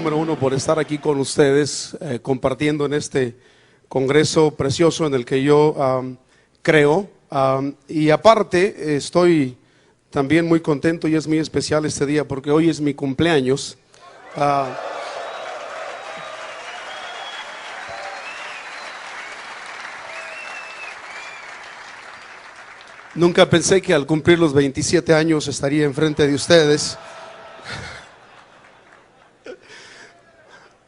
número uno, por estar aquí con ustedes, compartiendo en este congreso precioso en el que yo creo. Y aparte, estoy también muy contento y es muy especial este día porque hoy es mi cumpleaños. Nunca pensé que al cumplir los 27 años estaría enfrente de ustedes.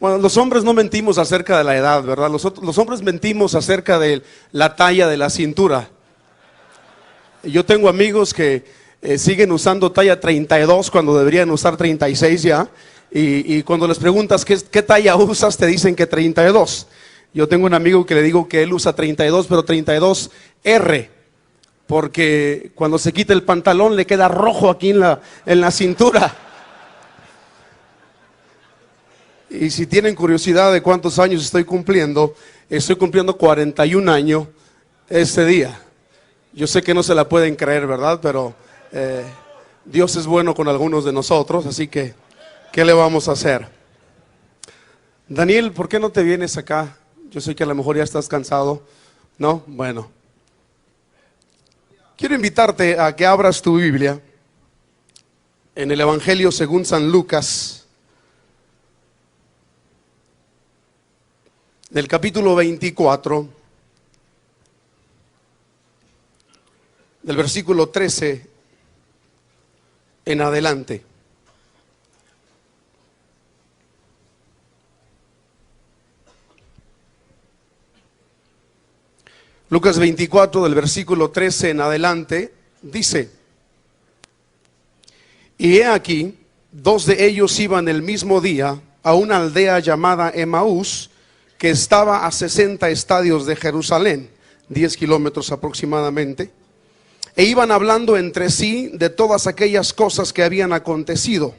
Bueno, los hombres no mentimos acerca de la edad, ¿verdad? Los hombres mentimos acerca de la talla de la cintura. Yo tengo amigos que siguen usando talla 32 cuando deberían usar 36 ya. Y cuando les preguntas qué talla usas, te dicen que 32. Yo tengo un amigo que le digo que él usa 32, pero 32R. Porque cuando se quita el pantalón le queda rojo aquí en la cintura. Y si tienen curiosidad de cuántos años estoy cumpliendo 41 años este día. Yo sé que no se la pueden creer, ¿verdad? Pero Dios es bueno con algunos de nosotros, así que ¿qué le vamos a hacer? Daniel, ¿por qué no te vienes acá? Yo sé que a lo mejor ya estás cansado, ¿no? Bueno. Quiero invitarte a que abras tu Biblia en el Evangelio según San Lucas, del capítulo 24, del versículo 13 en adelante. Lucas 24, del versículo 13 en adelante, dice: Y he aquí, dos de ellos iban el mismo día a una aldea llamada Emaús, que estaba a 60 estadios de Jerusalén, 10 kilómetros aproximadamente, e iban hablando entre sí de todas aquellas cosas que habían acontecido.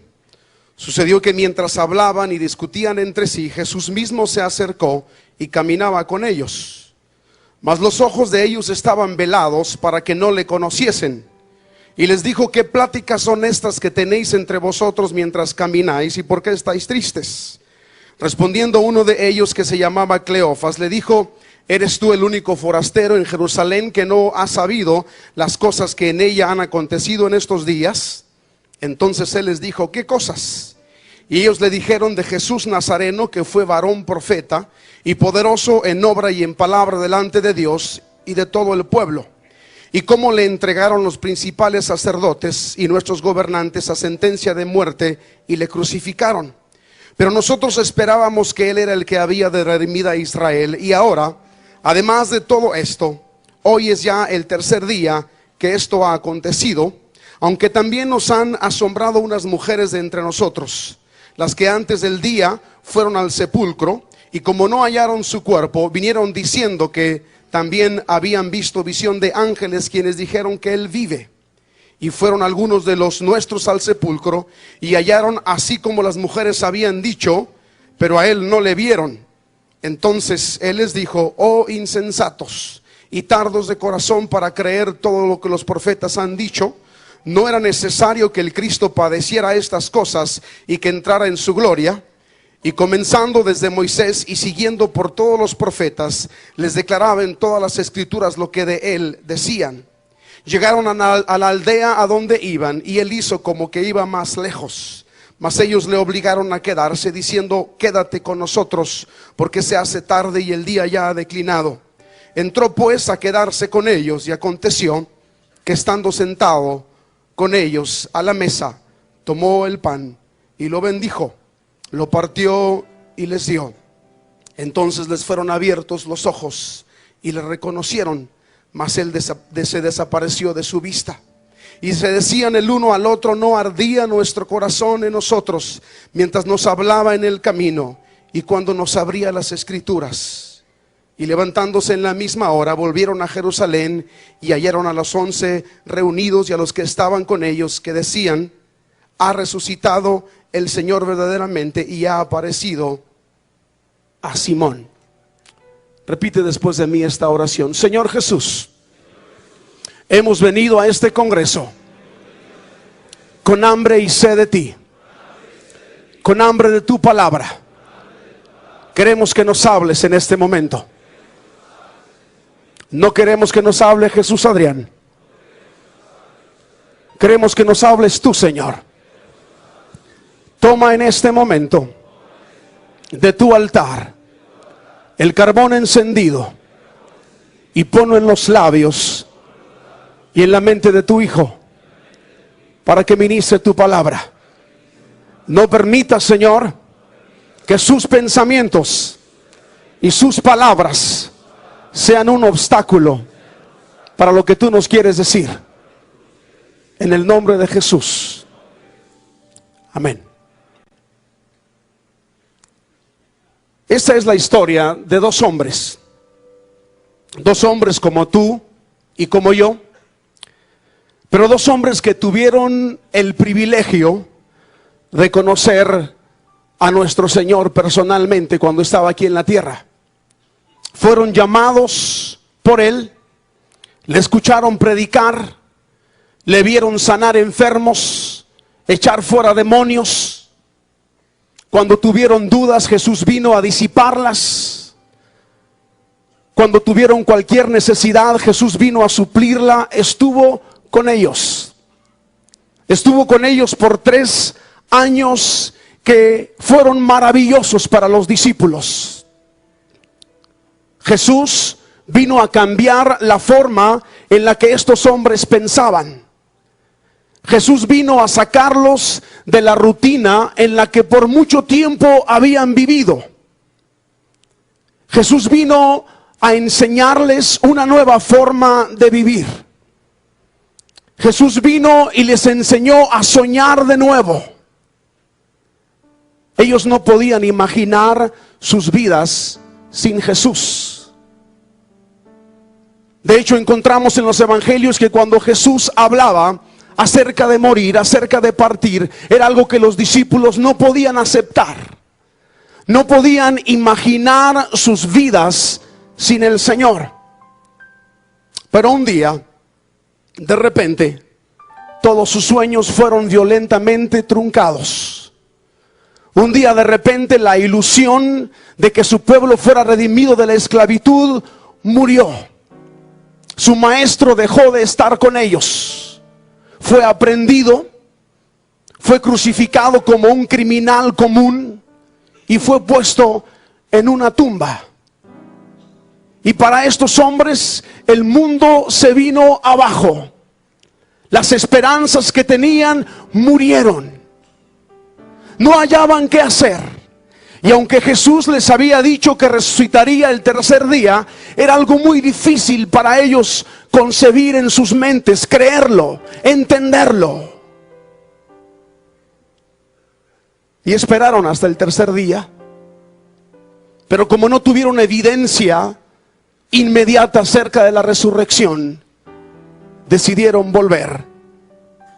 Sucedió que mientras hablaban y discutían entre sí, Jesús mismo se acercó y caminaba con ellos. Mas los ojos de ellos estaban velados para que no le conociesen. Y les dijo: ¿qué pláticas son estas que tenéis entre vosotros mientras camináis, y por qué estáis tristes? Respondiendo uno de ellos, que se llamaba Cleofas, le dijo: ¿eres tú el único forastero en Jerusalén que no ha sabido las cosas que en ella han acontecido en estos días? Entonces él les dijo: ¿qué cosas? Y ellos le dijeron de Jesús Nazareno, que fue varón profeta y poderoso en obra y en palabra delante de Dios y de todo el pueblo, y cómo le entregaron los principales sacerdotes y nuestros gobernantes a sentencia de muerte y le crucificaron. Pero nosotros esperábamos que él era el que había de redimir a Israel. Y ahora, además de todo esto, hoy es ya el tercer día que esto ha acontecido, aunque también nos han asombrado unas mujeres de entre nosotros, las que antes del día fueron al sepulcro, y como no hallaron su cuerpo, vinieron diciendo que también habían visto visión de ángeles, quienes dijeron que él vive. Y fueron algunos de los nuestros al sepulcro y hallaron así como las mujeres habían dicho, pero a él no le vieron. Entonces él les dijo: oh insensatos y tardos de corazón para creer todo lo que los profetas han dicho, ¿no era necesario que el Cristo padeciera estas cosas y que entrara en su gloria? Y comenzando desde Moisés y siguiendo por todos los profetas, les declaraba en todas las escrituras lo que de él decían. Llegaron a la aldea a donde iban, y él hizo como que iba más lejos. Mas ellos le obligaron a quedarse, diciendo: quédate con nosotros, porque se hace tarde y el día ya ha declinado. Entró pues a quedarse con ellos, y aconteció que estando sentado con ellos a la mesa, tomó el pan y lo bendijo, lo partió y les dio. Entonces les fueron abiertos los ojos y le reconocieron. Mas él se desapareció de su vista. Y se decían el uno al otro: ¿no ardía nuestro corazón en nosotros mientras nos hablaba en el camino y cuando nos abría las escrituras? Y levantándose en la misma hora, volvieron a Jerusalén y hallaron a los 11 reunidos y a los que estaban con ellos, que decían: ha resucitado el Señor verdaderamente y ha aparecido a Simón. Repite después de mí esta oración: Señor Jesús, hemos venido a este congreso con hambre y sed de ti. con hambre de tu palabra. Queremos que nos hables en este momento. No queremos que nos hable Jesús Adrián. Queremos que nos hables tú, Señor. Toma en este momento de tu altar el carbón encendido y ponlo en los labios y en la mente de tu Hijo para que ministre tu palabra. No permita, Señor, que sus pensamientos y sus palabras sean un obstáculo para lo que tú nos quieres decir. En el nombre de Jesús. Amén. Esta es la historia de dos hombres. Dos hombres como tú y como yo. Pero dos hombres que tuvieron el privilegio de conocer a nuestro Señor personalmente cuando estaba aquí en la tierra. Fueron llamados por Él, le escucharon predicar, le vieron sanar enfermos, echar fuera demonios. Cuando tuvieron dudas, Jesús vino a disiparlas. Cuando tuvieron cualquier necesidad, Jesús vino a suplirla. Estuvo con ellos. Estuvo con ellos por 3 años que fueron maravillosos para los discípulos. Jesús vino a cambiar la forma en la que estos hombres pensaban. Jesús vino a sacarlos de la rutina en la que por mucho tiempo habían vivido. Jesús vino a enseñarles una nueva forma de vivir. Jesús vino y les enseñó a soñar de nuevo. Ellos no podían imaginar sus vidas sin Jesús. De hecho, encontramos en los evangelios que cuando Jesús hablaba acerca de morir, acerca de partir, era algo que los discípulos no podían aceptar. No podían imaginar sus vidas sin el Señor. Pero un día, de repente, todos sus sueños fueron violentamente truncados. Un día, de repente, la ilusión de que su pueblo fuera redimido de la esclavitud murió. Su maestro dejó de estar con ellos. Fue aprehendido, fue crucificado como un criminal común y fue puesto en una tumba. Y para estos hombres el mundo se vino abajo. Las esperanzas que tenían murieron. No hallaban qué hacer. Y aunque Jesús les había dicho que resucitaría el tercer día, era algo muy difícil para ellos concebir en sus mentes, creerlo, entenderlo. Y esperaron hasta el tercer día. Pero como no tuvieron evidencia inmediata acerca de la resurrección, decidieron volver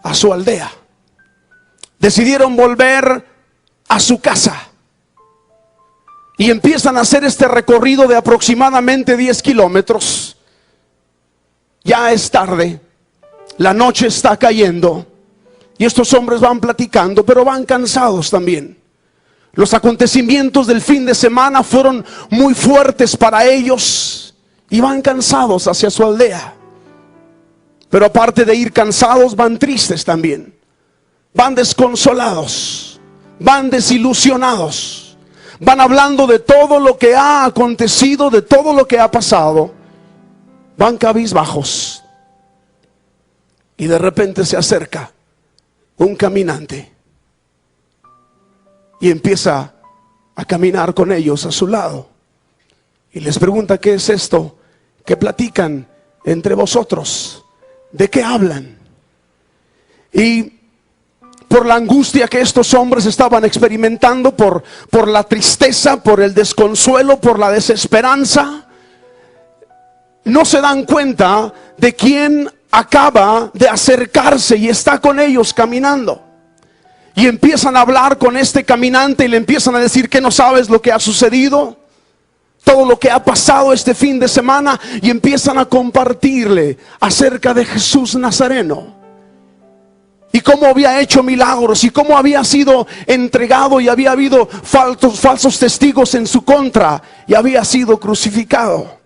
a su aldea. Decidieron volver a su casa. Y empiezan a hacer este recorrido de aproximadamente 10 kilómetros. Ya es tarde, la noche está cayendo y estos hombres van platicando, pero van cansados también. Los acontecimientos del fin de semana fueron muy fuertes para ellos y van cansados hacia su aldea. Pero aparte de ir cansados, van tristes también. Van desconsolados, van desilusionados. Van hablando de todo lo que ha acontecido, de todo lo que ha pasado. Van cabizbajos. Y de repente se acerca un caminante y empieza a caminar con ellos a su lado. Y les pregunta: ¿qué es esto que platican entre vosotros? ¿De qué hablan? Y por la angustia que estos hombres estaban experimentando, por la tristeza, por el desconsuelo, por la desesperanza, no se dan cuenta de quién acaba de acercarse y está con ellos caminando. Y empiezan a hablar con este caminante y le empiezan a decir: ¿qué no sabes lo que ha sucedido? Todo lo que ha pasado este fin de semana. Y empiezan a compartirle acerca de Jesús Nazareno. y cómo había hecho milagros y cómo había sido entregado y había habido falsos testigos en su contra y había sido crucificado.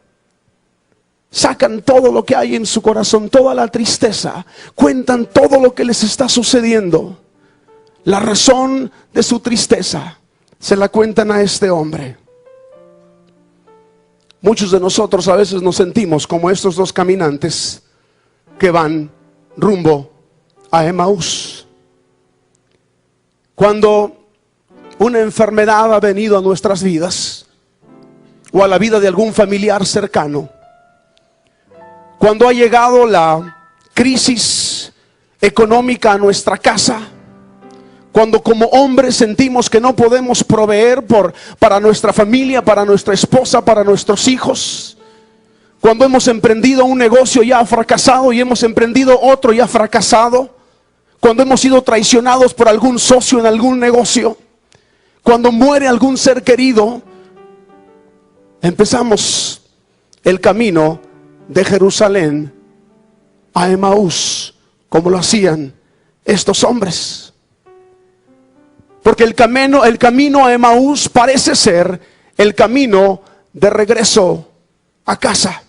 Sacan todo lo que hay en su corazón, toda la tristeza, cuentan todo lo que les está sucediendo. La razón de su tristeza se la cuentan a este hombre. Muchos de nosotros a veces nos sentimos como estos dos caminantes que van rumbo a Emaús. Cuando una enfermedad ha venido a nuestras vidas o a la vida de algún familiar cercano, cuando ha llegado la crisis económica a nuestra casa, cuando como hombres sentimos que no podemos proveer para nuestra familia, para nuestra esposa, para nuestros hijos, cuando hemos emprendido un negocio y ha fracasado y hemos emprendido otro y ha fracasado, cuando hemos sido traicionados por algún socio en algún negocio, cuando muere algún ser querido, empezamos el camino de Jerusalén a Emaús, como lo hacían estos hombres. Porque el camino a Emaús parece ser el camino de regreso a casa.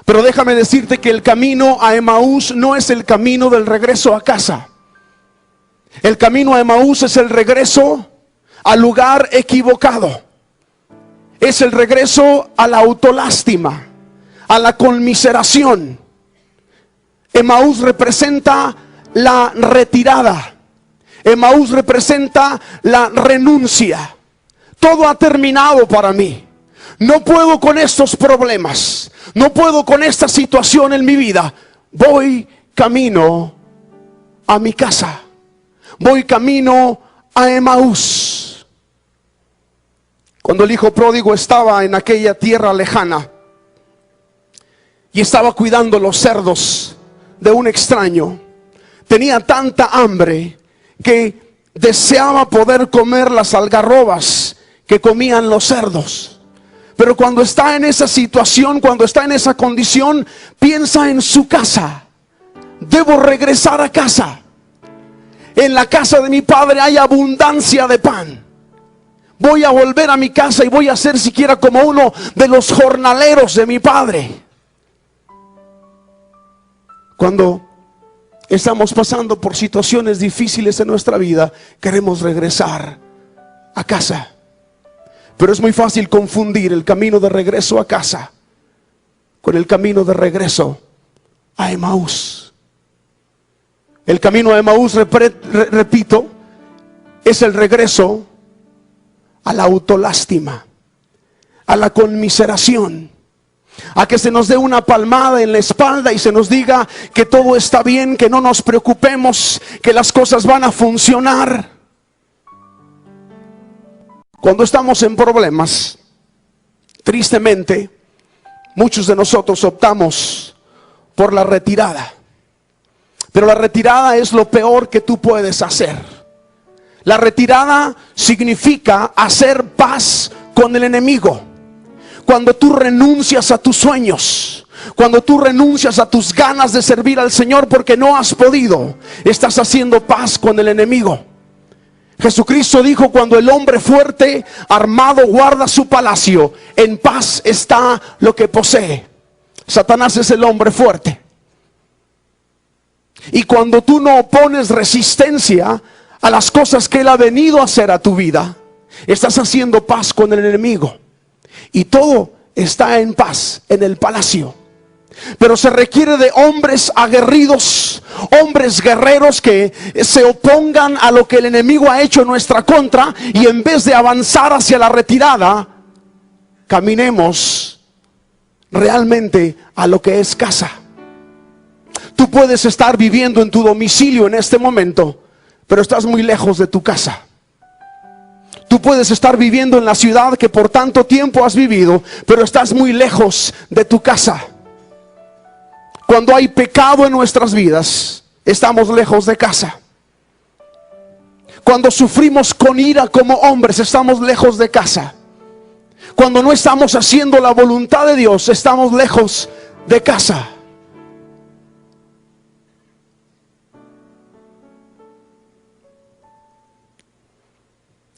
Pero déjame decirte que el camino a Emaús no es el camino del regreso a casa. El camino a Emaús es el regreso al lugar equivocado. Es el regreso a la autolástima, a la conmiseración. Emaús representa la retirada. Emaús representa la renuncia. Todo ha terminado para mí. No puedo con estos problemas. No puedo con esta situación en mi vida. Voy camino a mi casa. Voy camino a Emaús. Cuando el hijo pródigo estaba en aquella tierra lejana y estaba cuidando los cerdos de un extraño, tenía tanta hambre que deseaba poder comer las algarrobas que comían los cerdos. Pero cuando está en esa situación, cuando está en esa condición, piensa en su casa. Debo regresar a casa. En la casa de mi padre hay abundancia de pan. Voy a volver a mi casa y voy a ser siquiera como uno de los jornaleros de mi padre. Cuando estamos pasando por situaciones difíciles en nuestra vida, queremos regresar a casa. Pero es muy fácil confundir el camino de regreso a casa con el camino de regreso a Emaús. El camino a Emaús, repito, es el regreso a la autolástima, a la conmiseración, a que se nos dé una palmada en la espalda y se nos diga que todo está bien, que no nos preocupemos, que las cosas van a funcionar. Cuando estamos en problemas, tristemente, muchos de nosotros optamos por la retirada. Pero la retirada es lo peor que tú puedes hacer. La retirada significa hacer paz con el enemigo. Cuando tú renuncias a tus sueños, cuando tú renuncias a tus ganas de servir al Señor porque no has podido, estás haciendo paz con el enemigo. Jesucristo dijo: cuando el hombre fuerte, armado, guarda su palacio, en paz está lo que posee. Satanás es el hombre fuerte. Y cuando tú no opones resistencia a las cosas que Él ha venido a hacer a tu vida, estás haciendo paz con el enemigo. Y todo está en paz en el palacio. Pero se requiere de hombres aguerridos, hombres guerreros que se opongan a lo que el enemigo ha hecho en nuestra contra, y en vez de avanzar hacia la retirada, caminemos realmente a lo que es casa. Tú puedes estar viviendo en tu domicilio en este momento, pero estás muy lejos de tu casa. Tú puedes estar viviendo en la ciudad que por tanto tiempo has vivido, pero estás muy lejos de tu casa. Cuando hay pecado en nuestras vidas, estamos lejos de casa. Cuando sufrimos con ira como hombres, estamos lejos de casa. Cuando no estamos haciendo la voluntad de Dios, estamos lejos de casa.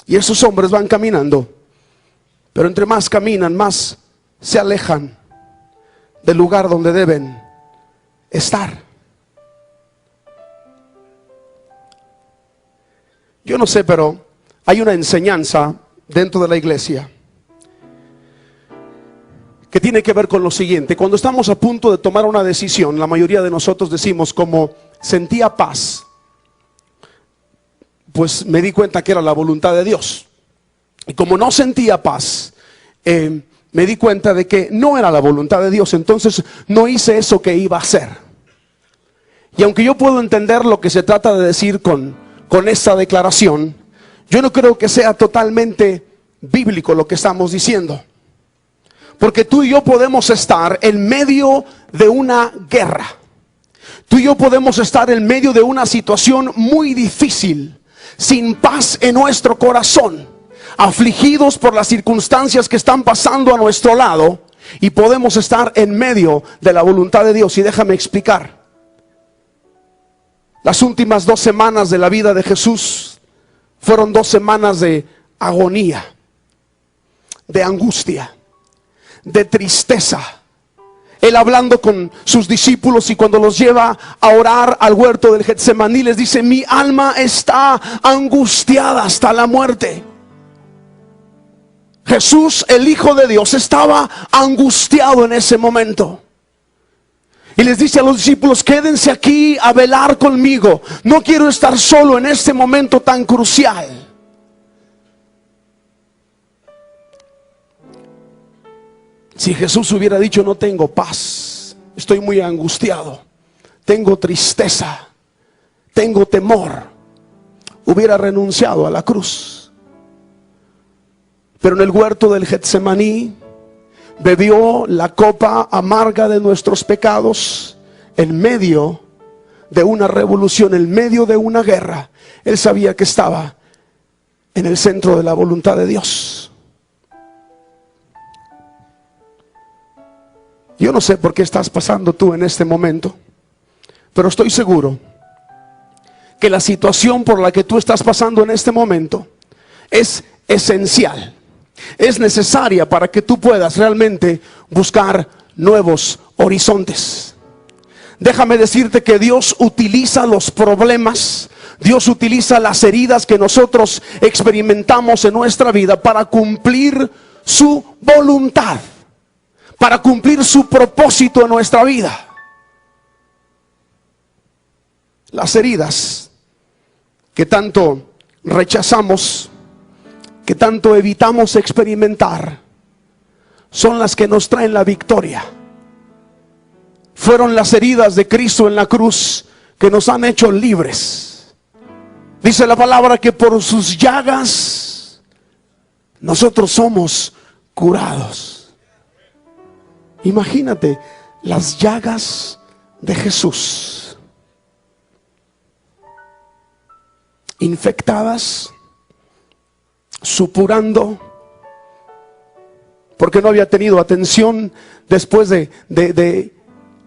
Y esos hombres van caminando, pero entre más caminan, más se alejan del lugar donde deben estar. Yo no sé, pero hay una enseñanza dentro de la iglesia que tiene que ver con lo siguiente. Cuando estamos a punto de tomar una decisión, la mayoría de nosotros decimos, como sentía paz, pues me di cuenta que era la voluntad de Dios. Y como no sentía paz, me di cuenta de que no era la voluntad de Dios. Entonces no hice eso que iba a hacer. Y aunque yo puedo entender lo que se trata de decir con esta declaración, yo no creo que sea totalmente bíblico lo que estamos diciendo. Porque tú y yo podemos estar en medio de una guerra. Tú y yo podemos estar en medio de una situación muy difícil, sin paz en nuestro corazón, afligidos por las circunstancias que están pasando a nuestro lado, y podemos estar en medio de la voluntad de Dios. Y déjame explicar. Las últimas 2 semanas de la vida de Jesús fueron 2 semanas de agonía, de angustia, de tristeza. Él hablando con sus discípulos, y cuando los lleva a orar al huerto del Getsemaní, les dice: mi alma está angustiada hasta la muerte. Jesús, el Hijo de Dios, estaba angustiado en ese momento. Y les dice a los discípulos: quédense aquí a velar conmigo. No quiero estar solo en este momento tan crucial. Si Jesús hubiera dicho: no tengo paz, estoy muy angustiado, tengo tristeza, tengo temor, hubiera renunciado a la cruz. Pero en el huerto del Getsemaní bebió la copa amarga de nuestros pecados en medio de una revolución, en medio de una guerra. Él sabía que estaba en el centro de la voluntad de Dios. Yo no sé por qué estás pasando tú en este momento, pero estoy seguro que la situación por la que tú estás pasando en este momento es esencial, es necesaria para que tú puedas realmente buscar nuevos horizontes. Déjame decirte que Dios utiliza los problemas, Dios utiliza las heridas que nosotros experimentamos en nuestra vida para cumplir su voluntad, para cumplir su propósito en nuestra vida. Las heridas que tanto rechazamos, que tanto evitamos experimentar, son las que nos traen la victoria. Fueron las heridas de Cristo en la cruz que nos han hecho libres. Dice la palabra que por sus llagas nosotros somos curados. Imagínate las llagas de Jesús, infectadas, supurando, porque no había tenido atención después de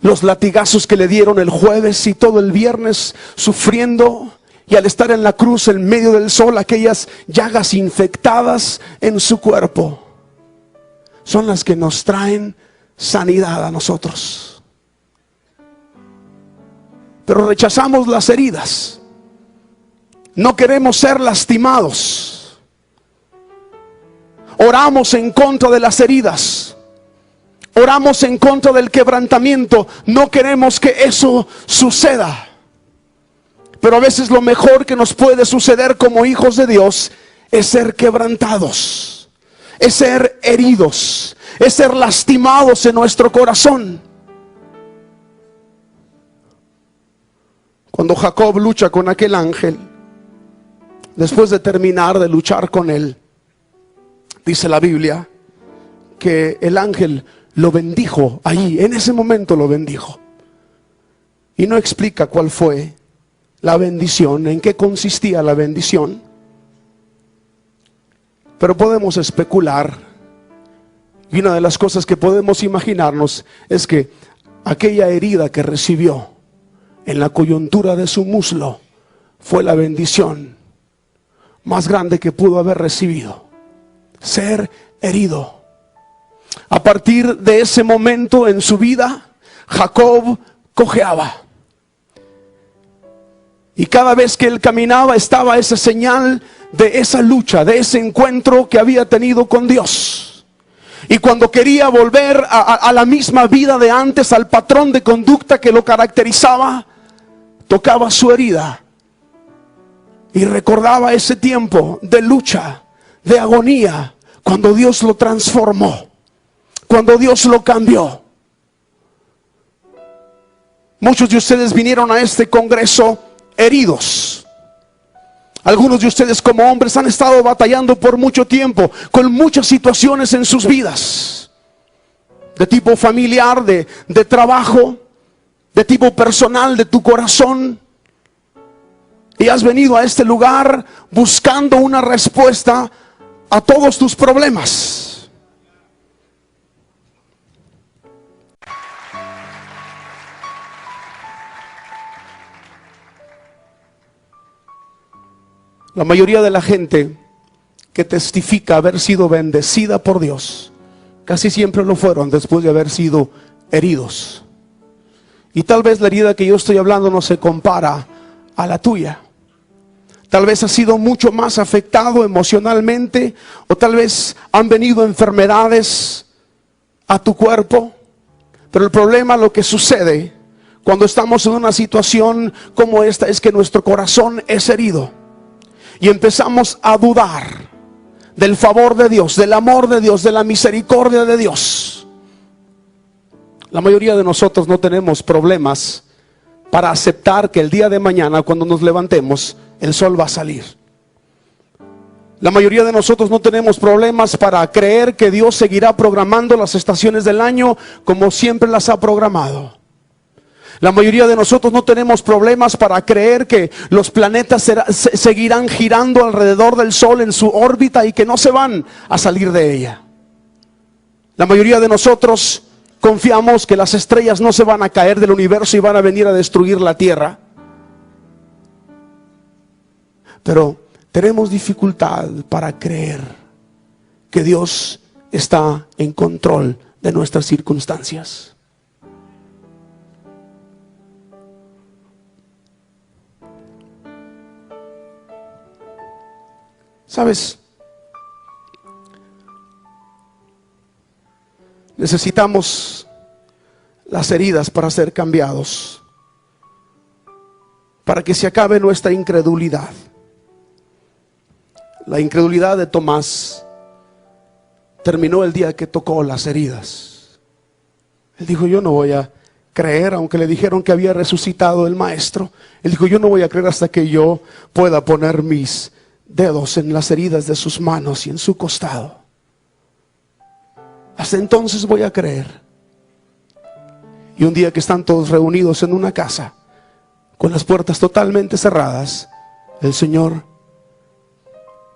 los latigazos que le dieron el jueves y todo el viernes, sufriendo. Y al estar en la cruz en medio del sol, aquellas llagas infectadas en su cuerpo son las que nos traen sanidad a nosotros. Pero rechazamos las heridas. No queremos ser lastimados. Oramos en contra de las heridas. Oramos en contra del quebrantamiento. No queremos que eso suceda. Pero a veces lo mejor que nos puede suceder como hijos de Dios es ser quebrantados, es ser heridos, es ser lastimados en nuestro corazón. Cuando Jacob lucha con aquel ángel, después de terminar de luchar con él, dice la Biblia que el ángel lo bendijo allí, en ese momento lo bendijo. Y no explica cuál fue la bendición, en qué consistía la bendición, pero podemos especular. Y una de las cosas que podemos imaginarnos es que aquella herida que recibió en la coyuntura de su muslo fue la bendición más grande que pudo haber recibido: ser herido. A partir de ese momento en su vida, Jacob cojeaba. Y cada vez que él caminaba estaba esa señal de esa lucha, de ese encuentro que había tenido con Dios. Y cuando quería volver a la misma vida de antes, al patrón de conducta que lo caracterizaba, tocaba su herida y recordaba ese tiempo de lucha, de agonía, cuando Dios lo transformó, cuando Dios lo cambió. Muchos de ustedes vinieron a este congreso heridos. Algunos de ustedes como hombres han estado batallando por mucho tiempo con muchas situaciones en sus vidas, de tipo familiar, de trabajo, de tipo personal, de tu corazón. Y has venido a este lugar buscando una respuesta a todos tus problemas. La mayoría de la gente que testifica haber sido bendecida por Dios, casi siempre lo fueron después de haber sido heridos. Y tal vez la herida que yo estoy hablando no se compara a la tuya. Tal vez has sido mucho más afectado emocionalmente, o tal vez han venido enfermedades a tu cuerpo. Pero el problema, lo que sucede cuando estamos en una situación como esta, es que nuestro corazón es herido. Y empezamos a dudar del favor de Dios, del amor de Dios, de la misericordia de Dios. La mayoría de nosotros no tenemos problemas para aceptar que el día de mañana, cuando nos levantemos, el sol va a salir. La mayoría de nosotros no tenemos problemas para creer que Dios seguirá programando las estaciones del año como siempre las ha programado. La mayoría de nosotros no tenemos problemas para creer que los planetas seguirán girando alrededor del Sol en su órbita y que no se van a salir de ella. La mayoría de nosotros confiamos que las estrellas no se van a caer del universo y van a venir a destruir la Tierra. Pero tenemos dificultad para creer que Dios está en control de nuestras circunstancias. ¿Sabes? Necesitamos las heridas para ser cambiados, para que se acabe nuestra incredulidad. La incredulidad de Tomás terminó el día que tocó las heridas. Él dijo: yo no voy a creer, aunque le dijeron que había resucitado el maestro. Él dijo: yo no voy a creer hasta que yo pueda poner mis dedos en las heridas de sus manos y en su costado. Hasta entonces voy a creer. Y un día que están todos reunidos en una casa, con las puertas totalmente cerradas, el Señor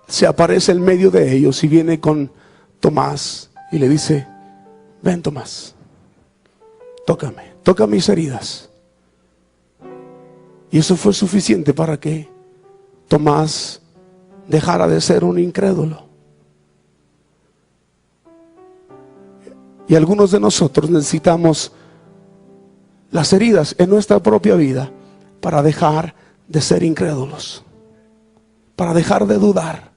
se aparece en medio de ellos y viene con Tomás y le dice: ven, Tomás, tócame, toca mis heridas. Y eso fue suficiente para que Tomás dejara de ser un incrédulo. Y algunos de nosotros necesitamos las heridas en nuestra propia vida para dejar de ser incrédulos, para dejar de dudar,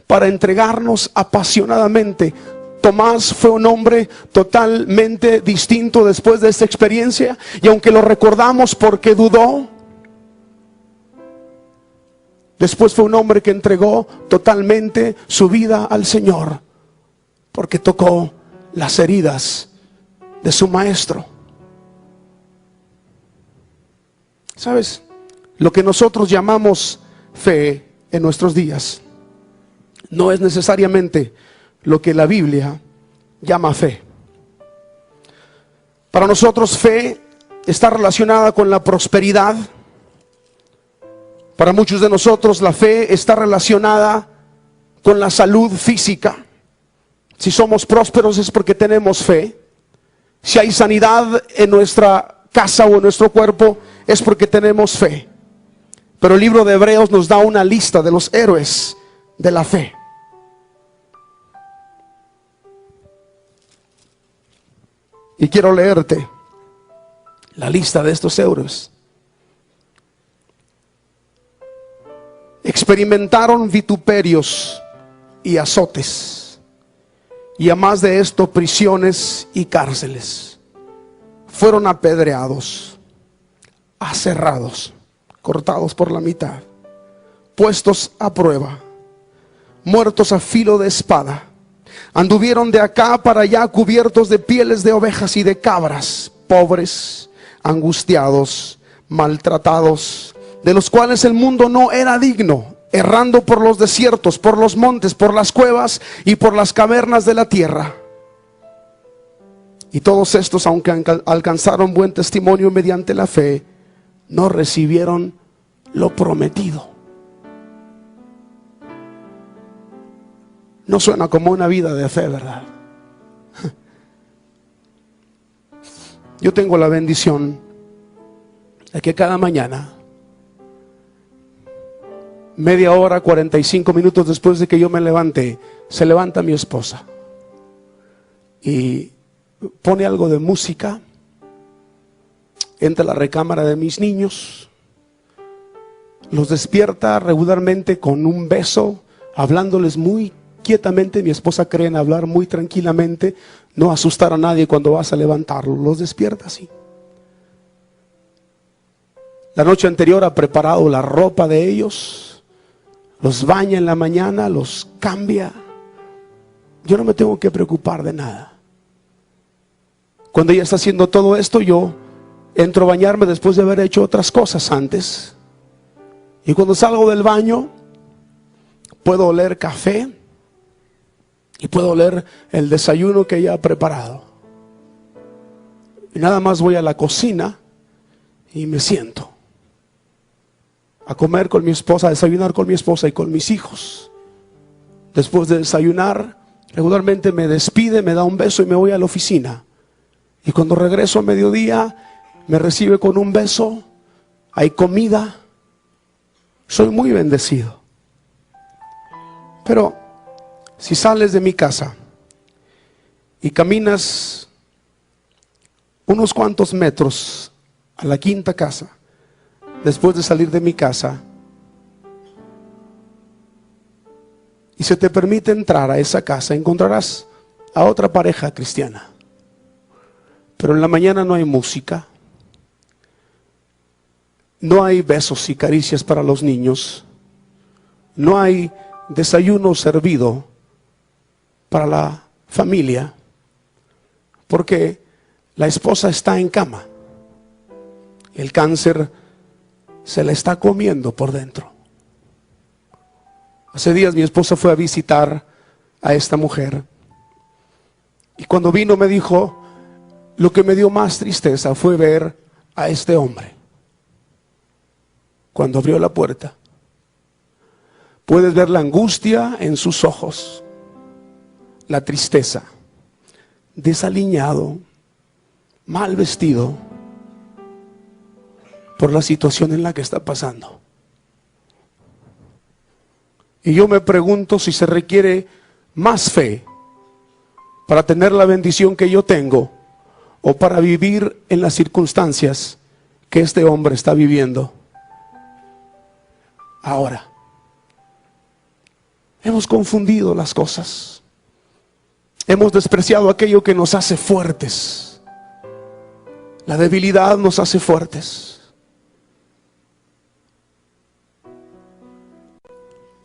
para entregarnos apasionadamente. Tomás fue un hombre totalmente distinto después de esta experiencia, y aunque lo recordamos porque dudó, después fue un hombre que entregó totalmente su vida al Señor, porque tocó las heridas de su maestro. ¿Sabes? Lo que nosotros llamamos fe en nuestros días no es necesariamente lo que la Biblia llama fe. Para nosotros fe está relacionada con la prosperidad. Para muchos de nosotros la fe está relacionada con la salud física. Si somos prósperos es porque tenemos fe. Si hay sanidad en nuestra casa o en nuestro cuerpo es porque tenemos fe. Pero el libro de Hebreos nos da una lista de los héroes de la fe. Y quiero leerte la lista de estos héroes. Experimentaron vituperios y azotes, y a más de esto prisiones y cárceles. Fueron apedreados, aserrados, cortados por la mitad, puestos a prueba, muertos a filo de espada. Anduvieron de acá para allá cubiertos de pieles de ovejas y de cabras, pobres, angustiados, maltratados, de los cuales el mundo no era digno, errando por los desiertos, por los montes, por las cuevas y por las cavernas de la tierra. Y todos estos, aunque alcanzaron buen testimonio mediante la fe, no recibieron lo prometido. No suena como una vida de fe, ¿verdad? Yo tengo la bendición de que cada mañana, media hora, 45 minutos después de que yo me levante, se levanta mi esposa y pone algo de música, entra a la recámara de mis niños, los despierta regularmente con un beso, hablándoles muy quietamente. Mi esposa cree en hablar muy tranquilamente, no asustar a nadie cuando vas a levantarlos, los despierta así. La noche anterior ha preparado la ropa de ellos, los baña en la mañana, los cambia. Yo no me tengo que preocupar de nada. Cuando ella está haciendo todo esto, yo entro a bañarme después de haber hecho otras cosas antes. Y cuando salgo del baño, puedo oler café y puedo oler el desayuno que ella ha preparado. Y nada más voy a la cocina y me siento a comer con mi esposa, a desayunar con mi esposa y con mis hijos. Después de desayunar, regularmente me despide, me da un beso y me voy a la oficina. Y cuando regreso a mediodía, me recibe con un beso, hay comida. Soy muy bendecido. Pero si sales de mi casa y caminas unos cuantos metros a la quinta casa, después de salir de mi casa, y se te permite entrar a esa casa, encontrarás a otra pareja cristiana. Pero en la mañana no hay música, no hay besos y caricias para los niños, no hay desayuno servido para la familia, porque la esposa está en cama. El cáncer se la está comiendo por dentro. Hace días mi esposa fue a visitar a esta mujer, y cuando vino me dijo: lo que me dio más tristeza fue ver a este hombre. Cuando abrió la puerta, puedes ver la angustia en sus ojos, la tristeza, desaliñado, mal vestido por la situación en la que está pasando. Y yo me pregunto si se requiere más fe para tener la bendición que yo tengo, o para vivir en las circunstancias que este hombre está viviendo ahora. Hemos confundido las cosas. Hemos despreciado aquello que nos hace fuertes. La debilidad nos hace fuertes.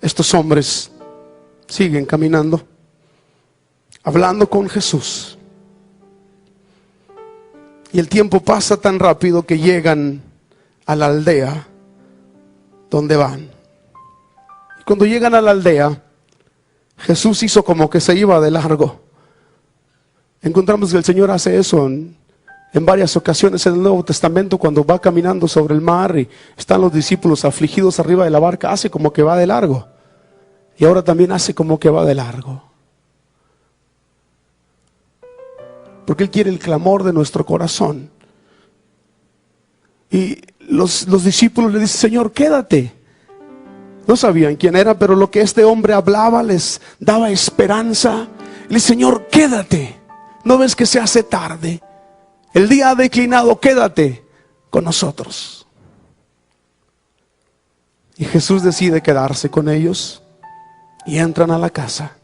Estos hombres siguen caminando, hablando con Jesús. Y el tiempo pasa tan rápido que llegan a la aldea donde van. Y cuando llegan a la aldea, Jesús hizo como que se iba de largo. Encontramos que el Señor hace eso en varias ocasiones en el Nuevo Testamento. Cuando va caminando sobre el mar y están los discípulos afligidos arriba de la barca, hace como que va de largo. Y ahora también hace como que va de largo. Porque Él quiere el clamor de nuestro corazón. Y los discípulos le dicen: Señor, quédate. No sabían quién era, pero lo que este hombre hablaba les daba esperanza. El Señor, quédate. ¿No ves que se hace tarde? El día ha declinado, quédate con nosotros. Y Jesús decide quedarse con ellos y entran a la casa.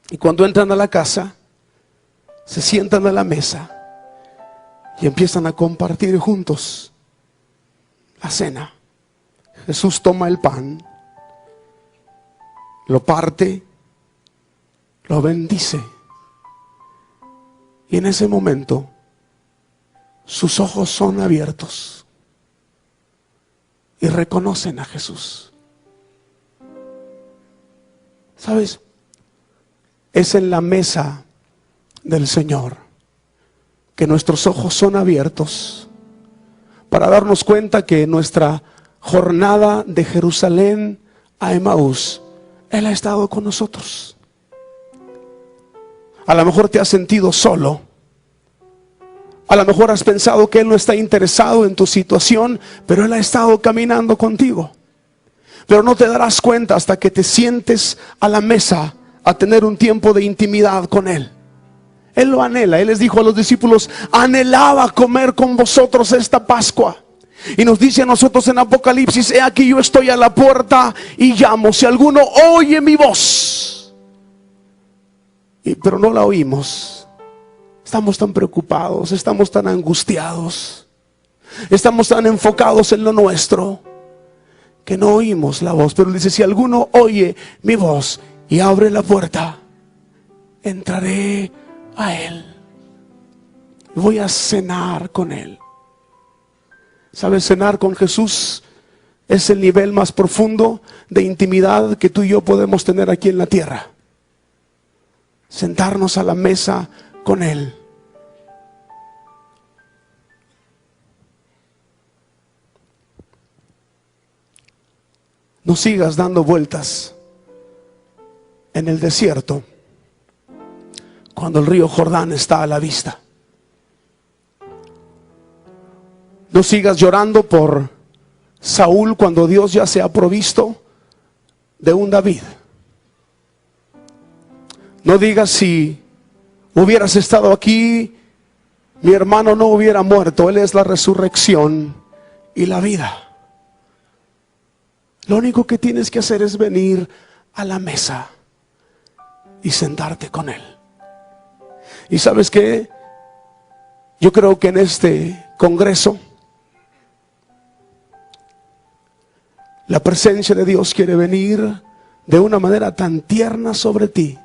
Y cuando entran a la casa, se sientan a la mesa y empiezan a compartir juntos la cena. Jesús toma el pan, lo parte, lo bendice. Y en ese momento, sus ojos son abiertos y reconocen a Jesús. ¿Sabes? Es en la mesa del Señor que nuestros ojos son abiertos para darnos cuenta que nuestra jornada de Jerusalén a Emaús, Él ha estado con nosotros. A lo mejor te has sentido solo. A lo mejor has pensado que Él no está interesado en tu situación, pero Él ha estado caminando contigo. Pero no te darás cuenta hasta que te sientes a la mesa a tener un tiempo de intimidad con Él. Él lo anhela. Él les dijo a los discípulos: anhelaba comer con vosotros esta Pascua. Y nos dice a nosotros en Apocalipsis: he aquí yo estoy a la puerta y llamo, si alguno oye mi voz. Pero no la oímos. Estamos tan preocupados, estamos tan angustiados, estamos tan enfocados en lo nuestro, que no oímos la voz. Pero dice: si alguno oye mi voz y abre la puerta, entraré a Él. Voy a cenar con Él. ¿Sabes? Cenar con Jesús es el nivel más profundo de intimidad que tú y yo podemos tener aquí en la tierra. Sentarnos a la mesa con Él. No sigas dando vueltas en el desierto cuando el río Jordán está a la vista. No sigas llorando por Saúl cuando Dios ya se ha provisto de un David. No digas: si hubieras estado aquí, mi hermano no hubiera muerto. Él es la resurrección y la vida. Lo único que tienes que hacer es venir a la mesa y sentarte con Él. ¿Y sabes qué? Yo creo que en este congreso la presencia de Dios quiere venir de una manera tan tierna sobre ti,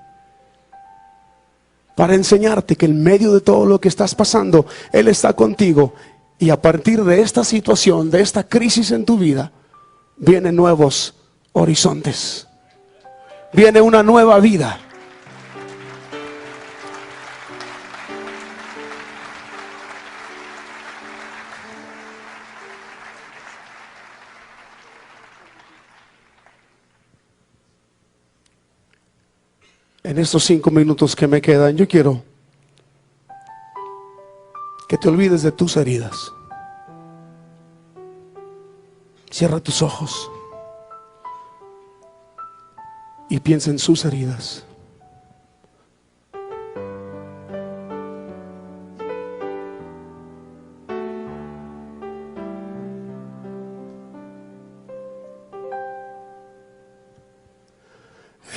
para enseñarte que en medio de todo lo que estás pasando, Él está contigo. Y a partir de esta situación, de esta crisis en tu vida, vienen nuevos horizontes. Viene una nueva vida. En estos 5 minutos que me quedan, yo quiero que te olvides de tus heridas. Cierra tus ojos y piensa en sus heridas.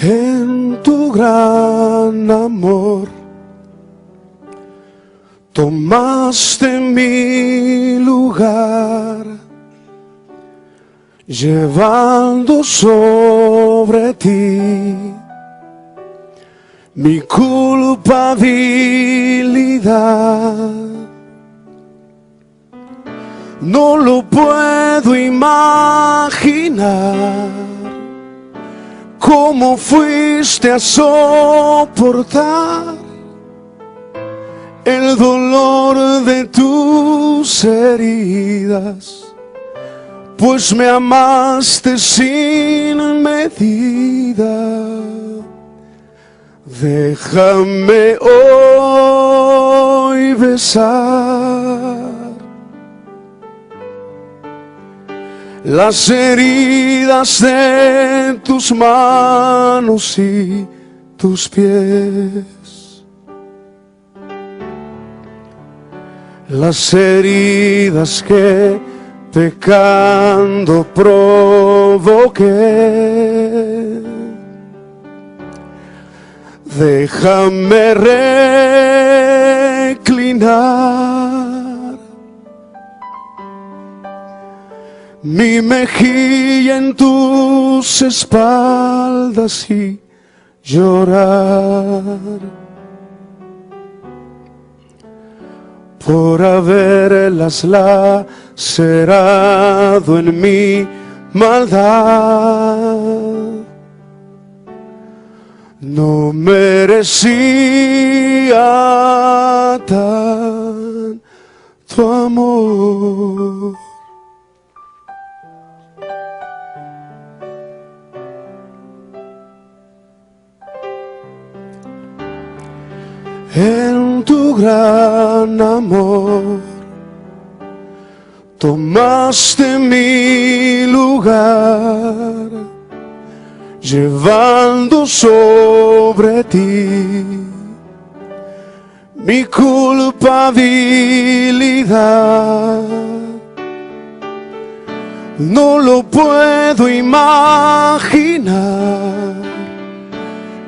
En tu gran amor tomaste mi lugar, llevando sobre ti mi culpabilidad. No lo puedo imaginar, cómo fuiste a soportar el dolor de tus heridas, pues me amaste sin medida. Déjame hoy besar las heridas de tus manos y tus pies, las heridas que pecando provoqué. Déjame reclinar mi mejilla en tus espaldas y llorar por haberlas lacerado en mi maldad. No merecía tanto amor. En tu gran amor tomaste mi lugar, llevando sobre ti mi culpabilidad. No lo puedo imaginar,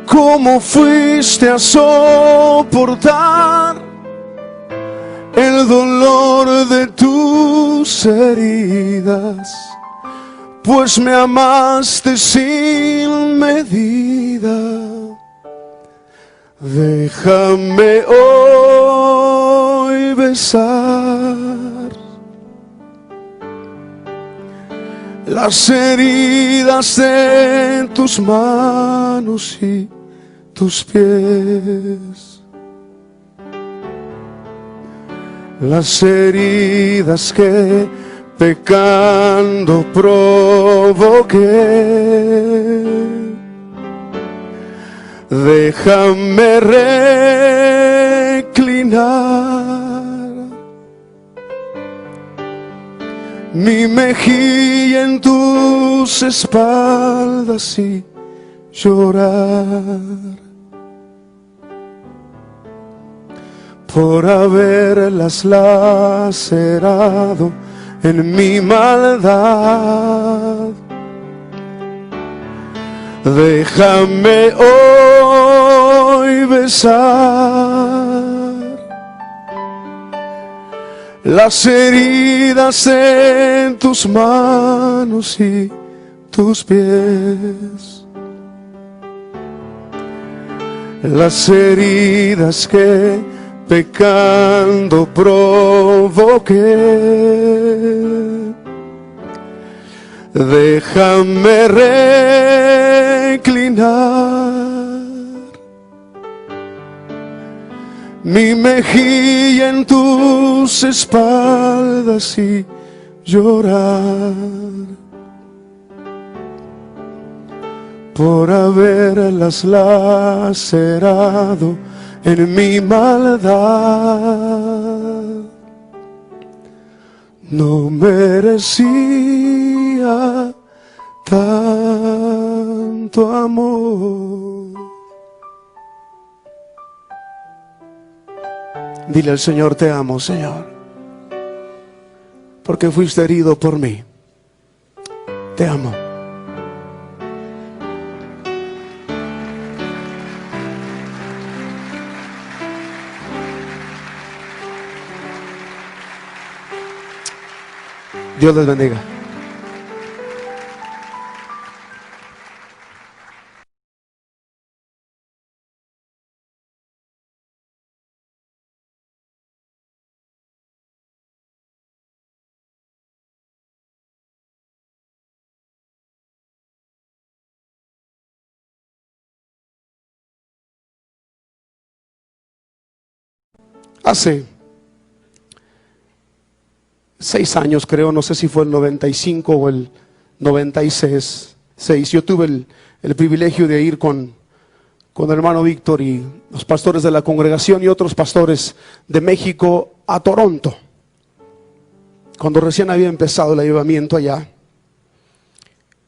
cómo fuiste a soportar el dolor de tus heridas, pues me amaste sin medida. Déjame hoy besar las heridas de tus manos y tus pies, las heridas que pecando provoqué. Déjame reclinar mi mejilla en tus espaldas y llorar por haberlas lacerado en mi maldad. Déjame hoy besar las heridas en tus manos y tus pies, las heridas que pecando provoqué. Déjame reclinar mi mejilla en tus espaldas y llorar por haberlas lacerado en mi maldad. No merecía tanto amor. Dile al Señor: te amo, Señor, porque fuiste herido por mí. Te amo. Dios les bendiga. Hace 6 años, creo, no sé si fue el 95 o el 96, yo tuve el privilegio de ir con el hermano Víctor y los pastores de la congregación y otros pastores de México a Toronto, cuando recién había empezado el avivamiento allá.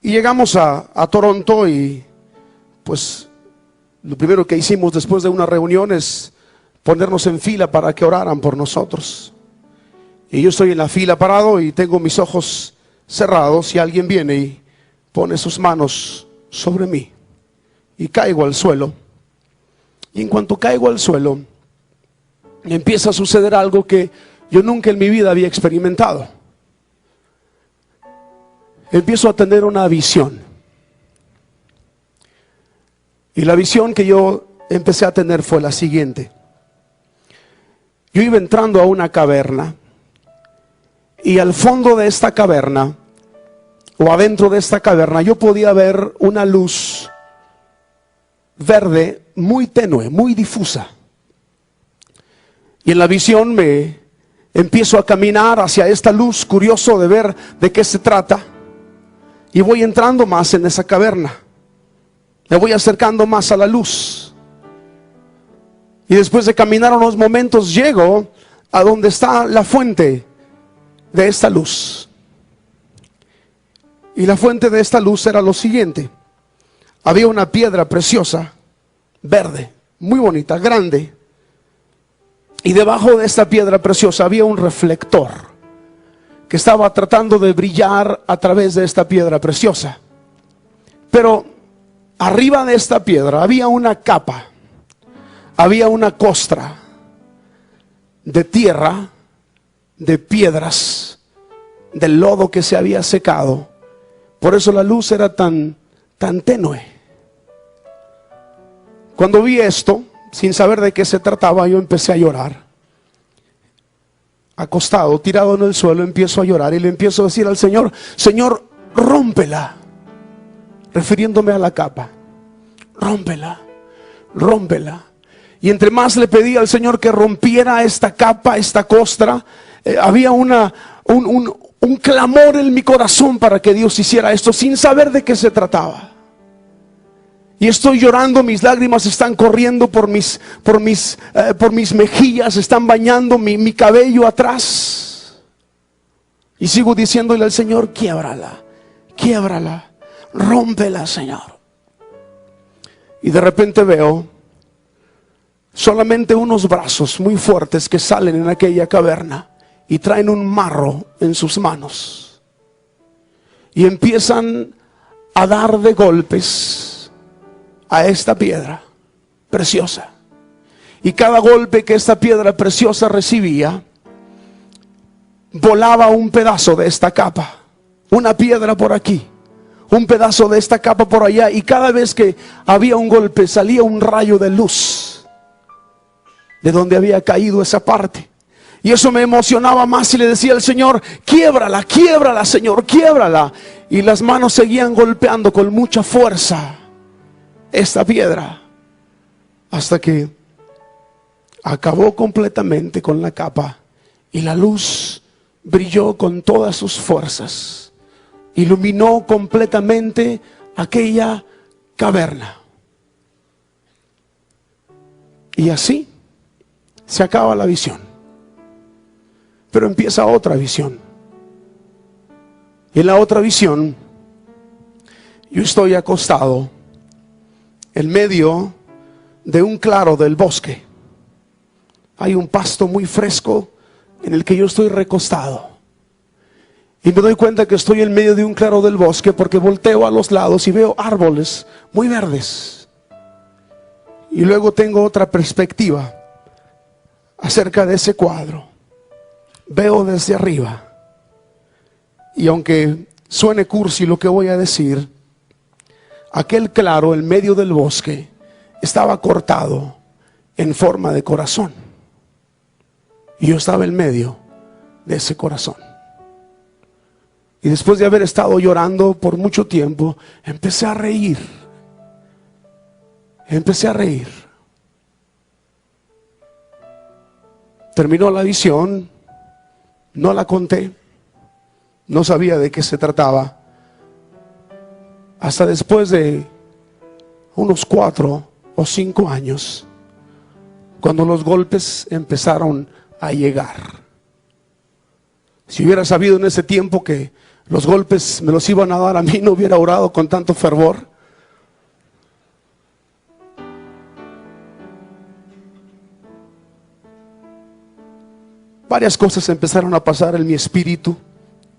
Y llegamos a Toronto y pues lo primero que hicimos después de una reunión es ponernos en fila para que oraran por nosotros. Y yo estoy en la fila parado y tengo mis ojos cerrados y alguien viene y pone sus manos sobre mí. Y caigo al suelo. Y en cuanto caigo al suelo, empieza a suceder algo que yo nunca en mi vida había experimentado. Empiezo a tener una visión. Y la visión que yo empecé a tener fue la siguiente. Yo iba entrando a una caverna y al fondo de esta caverna, o adentro de esta caverna, yo podía ver una luz verde muy tenue, muy difusa. Y en la visión me empiezo a caminar hacia esta luz, curioso de ver de qué se trata. Y voy entrando más en esa caverna. Me voy acercando más a la luz. Y después de caminar unos momentos llego a donde está la fuente de esta luz. Y la fuente de esta luz era lo siguiente. Había una piedra preciosa, verde, muy bonita, grande. Y debajo de esta piedra preciosa había un reflector que estaba tratando de brillar a través de esta piedra preciosa. Pero arriba de esta piedra había una capa, había una costra de tierra, de piedras, del lodo que se había secado. Por eso la luz era tan tenue. Cuando vi esto, sin saber de qué se trataba, yo empecé a llorar. Acostado, tirado en el suelo, empiezo a llorar y le empiezo a decir al Señor: Señor, rómpela. Refiriéndome a la capa. Rómpela, rómpela. Y entre más le pedí al Señor que rompiera esta capa, esta costra, había un clamor en mi corazón para que Dios hiciera esto, sin saber de qué se trataba. Y estoy llorando, mis lágrimas están corriendo por mis mejillas, están bañando mi cabello atrás. Y sigo diciéndole al Señor: quiébrala, quiébrala, rómpela, Señor. Y de repente veo solamente unos brazos muy fuertes que salen en aquella caverna y traen un marro en sus manos. Y empiezan a dar de golpes a esta piedra preciosa. Y cada golpe que esta piedra preciosa recibía, volaba un pedazo de esta capa. Una piedra por aquí, un pedazo de esta capa por allá. Y cada vez que había un golpe, salía un rayo de luz de donde había caído esa parte. Y eso me emocionaba más y le decía al Señor: quiébrala, quiébrala, Señor, quiébrala. Y las manos seguían golpeando con mucha fuerza esta piedra, hasta que acabó completamente con la capa y la luz brilló con todas sus fuerzas, iluminó completamente aquella caverna. Y así se acaba la visión, pero empieza otra visión. Y en la otra visión yo estoy acostado en medio de un claro del bosque. Hay un pasto muy fresco en el que yo estoy recostado. Y me doy cuenta que estoy en medio de un claro del bosque porque volteo a los lados y veo árboles muy verdes. Y luego tengo otra perspectiva acerca de ese cuadro. Veo desde arriba. Y aunque suene cursi lo que voy a decir, aquel claro en medio del bosque estaba cortado en forma de corazón. Y yo estaba en medio de ese corazón. Y después de haber estado llorando por mucho tiempo, empecé a reír. Empecé a reír. Terminó la visión, no la conté, no sabía de qué se trataba. Hasta después de unos 4 o 5 años, cuando los golpes empezaron a llegar. Si hubiera sabido en ese tiempo que Los golpes me los iban a dar a mí, no hubiera orado con tanto fervor. Varias cosas empezaron a pasar en mi espíritu,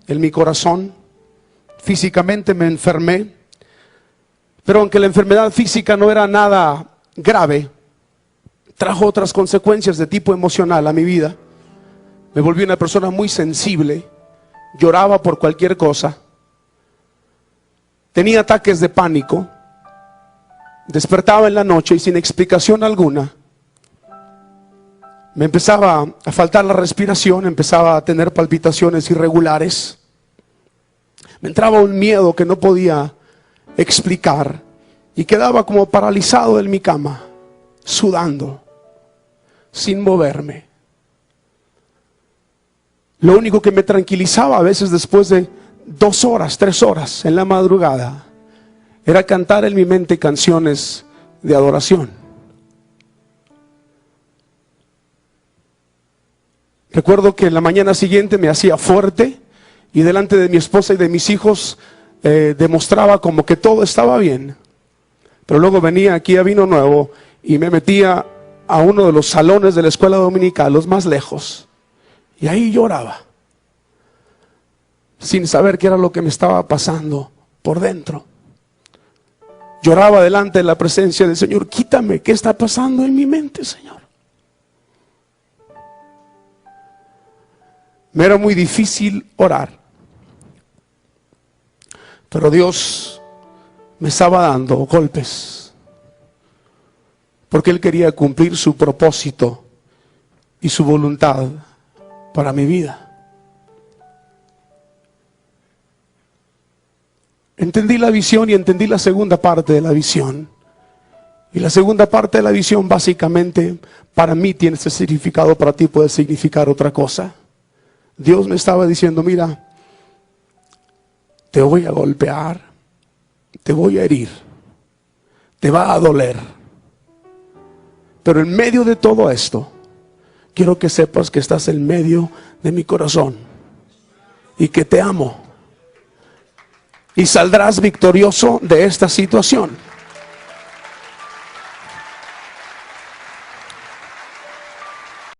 en mi corazón. Físicamente me enfermé, pero aunque la enfermedad física no era nada grave, trajo otras consecuencias de tipo emocional a mi vida. Me volví una persona muy sensible, lloraba por cualquier cosa, tenía ataques de pánico, despertaba en la noche y sin explicación alguna me empezaba a faltar la respiración, empezaba a tener palpitaciones irregulares, me entraba un miedo que no podía explicar y quedaba como paralizado en mi cama, sudando, sin moverme. Lo único que me tranquilizaba a veces después de 2 horas, 3 horas en la madrugada, era cantar en mi mente canciones de adoración. Recuerdo que en la mañana siguiente me hacía fuerte y delante de mi esposa y de mis hijos demostraba como que todo estaba bien. Pero luego venía aquí a Vino Nuevo y me metía a uno de los salones de la escuela dominical, los más lejos. Y ahí lloraba, sin saber qué era lo que me estaba pasando por dentro. Lloraba delante de la presencia del Señor. Quítame, ¿qué está pasando en mi mente, Señor? Me era muy difícil orar, pero Dios me estaba dando golpes, porque Él quería cumplir su propósito y su voluntad para mi vida. Entendí la visión y entendí la segunda parte de la visión. Y la segunda parte de la visión básicamente para mí tiene este significado, para ti puede significar otra cosa. Dios me estaba diciendo, mira, te voy a golpear, te voy a herir, te va a doler. Pero en medio de todo esto, quiero que sepas que estás en medio de mi corazón y que te amo. Y saldrás victorioso de esta situación.